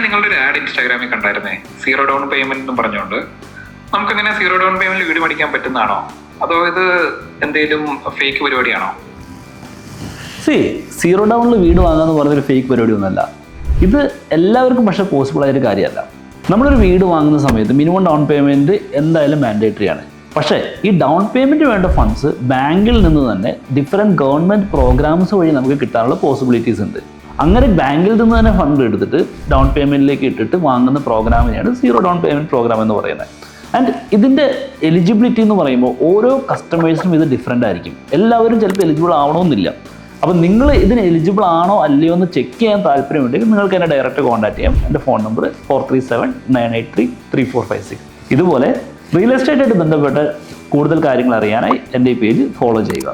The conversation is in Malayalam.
നിങ്ങളുടെ ഒരു ആഡ് ഇൻസ്റ്റാഗ്രാമിൽ കണ്ടായിരുന്നേ, സീറോ ഡൗൺ പേയ്മെന്റ് എന്ന് പറഞ്ഞുകൊണ്ട്. നമുക്കങ്ങനെ സീറോ ഡൗൺ പേയ്മെന്റ് വീട് മേടിക്കാൻ പറ്റുന്നതാണോ, അതോ ഇത് എന്തെങ്കിലും ഫേക്ക് പരിപാടിയാണോ? സീറോ ഡൗണിൽ വീട് വാങ്ങാന്ന് പറഞ്ഞൊരു ഫേക്ക് പരിപാടി ഒന്നുമല്ല. ഇത് എല്ലാവർക്കും പക്ഷേ പോസിബിൾ ആയൊരു കാര്യമല്ല. നമ്മളൊരു വീട് വാങ്ങുന്ന സമയത്ത് മിനിമം ഡൗൺ പേയ്മെൻറ്റ് എന്തായാലും മാൻഡേറ്ററി ആണ്. പക്ഷേ ഈ ഡൗൺ പേയ്മെൻറ്റ് വേണ്ട ഫണ്ട്സ് ബാങ്കിൽ നിന്ന് തന്നെ ഡിഫറെൻറ്റ് ഗവൺമെൻറ് പ്രോഗ്രാംസ് വഴി നമുക്ക് കിട്ടാനുള്ള പോസിബിലിറ്റീസ് ഉണ്ട്. അങ്ങനെ ബാങ്കിൽ നിന്ന് തന്നെ ഫണ്ട് എടുത്തിട്ട് ഡൗൺ പേയ്മെൻറ്റിലേക്ക് ഇട്ടിട്ട് വാങ്ങുന്ന പ്രോഗ്രാമിനെയാണ് സീറോ ഡൗൺ പേയ്മെൻറ്റ് പ്രോഗ്രാം എന്ന് പറയുന്നത്. ആൻഡ് ഇതിൻ്റെ എലിജിബിലിറ്റി എന്ന് പറയുമ്പോൾ ഓരോ കസ്റ്റമേഴ്സിനും ഇത് ഡിഫറെൻ്റ് ആയിരിക്കും. എല്ലാവരും ചിലപ്പോൾ എലിജിബിൾ ആവണമെന്നില്ല. അപ്പോൾ നിങ്ങൾ ഇതിന് എലിജിബിൾ ആണോ അല്ലയോ എന്ന് ചെക്ക് ചെയ്യാൻ താല്പര്യമുണ്ടെങ്കിൽ നിങ്ങൾക്ക് എന്നെ ഡയറക്റ്റ് കോൺടാക്ട് ചെയ്യാം. എൻ്റെ ഫോൺ നമ്പർ 4379833456. ഇതുപോലെ റിയൽ എസ്റ്റേറ്റായിട്ട് ബന്ധപ്പെട്ട് കൂടുതൽ കാര്യങ്ങൾ അറിയാനായി എൻ്റെ ഈ പേജ് ഫോളോ ചെയ്യുക.